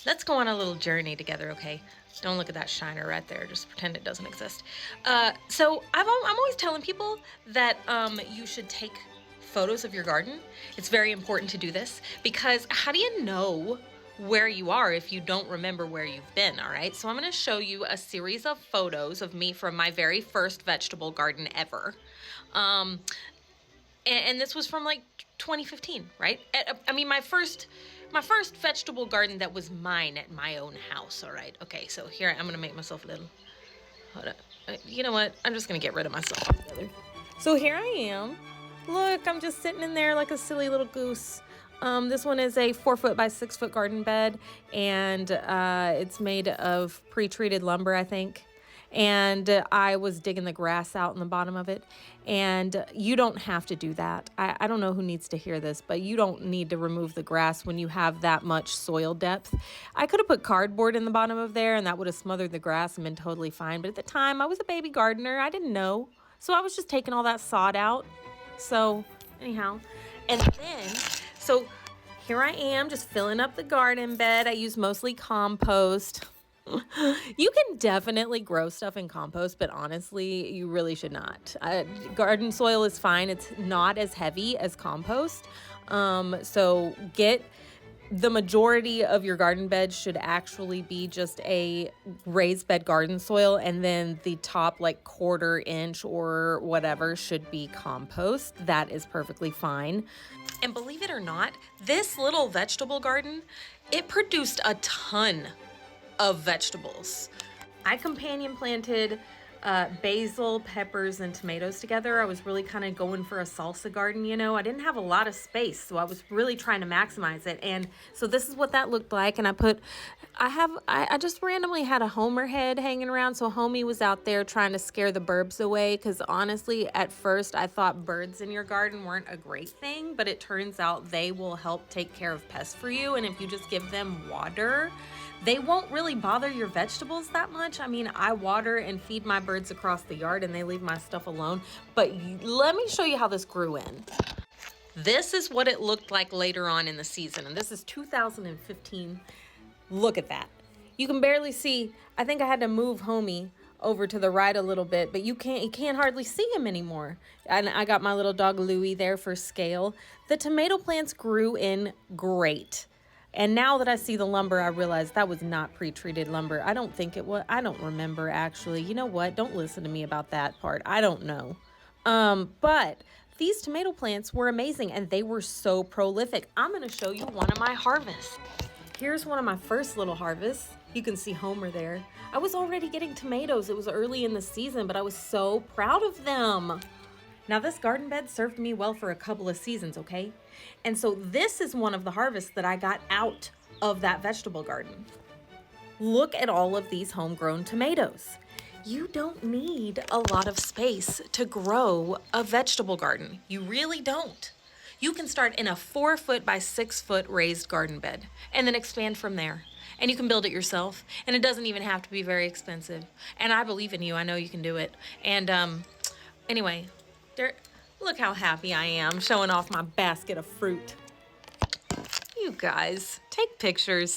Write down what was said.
Let's go on a little journey together, okay? Don't look at that shiner right there. Just pretend it doesn't exist. I'm always telling people that you should take photos of your garden. It's very important to do this because how do you know where you are if you don't remember where you've been, all right? So I'm going to show you a series of photos of me from my very first vegetable garden ever. Um, and this was from like 2015, right? I mean, my first vegetable garden that was mine at my own house. All right. Okay. So here I'm gonna make myself a little. Hold up. You know what? I'm just gonna get rid of myself altogether. So here I am. Look, I'm just sitting in there like a silly little goose. This one is a 4 foot by 6 foot garden bed, and it's made of pre-treated lumber, I think. And I was digging the grass out in the bottom of it. And you don't have to do that. I don't know who needs to hear this, but you don't need to remove the grass when you have that much soil depth. I could have put cardboard in the bottom of there, and that would have smothered the grass and been totally fine. But at the time, I was a baby gardener. I didn't know. So I was just taking all that sod out. So, anyhow, and then, so here I am just filling up the garden bed. I use mostly compost. You can definitely grow stuff in compost, but honestly, you really should not. Garden soil is fine. It's not as heavy as compost. So get the majority of your garden bed should actually be just a raised bed garden soil, and then the top like 1/4 inch or whatever should be compost. That is perfectly fine. And believe it or not, this little vegetable garden, it produced a ton of vegetables. I companion planted basil, peppers, and tomatoes together. I was really kind of going for a salsa garden, you know. I didn't have a lot of space, so I was really trying to maximize it. And so this is what that looked like. And I just randomly had a Homer head hanging around. So Homie was out there trying to scare the burbs away. Because honestly, at first, I thought birds in your garden weren't a great thing. But it turns out they will help take care of pests for you. And if you just give them water, they won't really bother your vegetables that much. I mean, I water and feed my birds across the yard and they leave my stuff alone. But let me show you how this grew in. This is what it looked like later on in the season. And this is 2015. Look at that. You can barely see. I think I had to move Homie over to the right a little bit, but you can't hardly see him anymore. And I got my little dog Louie there for scale. The tomato plants grew in great. And now that I see the lumber, I realize that was not pre-treated lumber. I don't think it was. I don't remember actually. You know what? Don't listen to me about that part. I don't know. But these tomato plants were amazing and they were so prolific. I'm going to show you one of my harvests. Here's one of my first little harvests. You can see Homer there. I was already getting tomatoes. It was early in the season, but I was so proud of them. Now, this garden bed served me well for a couple of seasons, okay? And so this is one of the harvests that I got out of that vegetable garden. Look at all of these homegrown tomatoes. You don't need a lot of space to grow a vegetable garden. You really don't. You can start in a 4 foot by 6 foot raised garden bed and then expand from there. And you can build it yourself. And it doesn't even have to be very expensive. And I believe in you. I know you can do it. And anyway, there, look how happy I am showing off my basket of fruit. You guys, take pictures.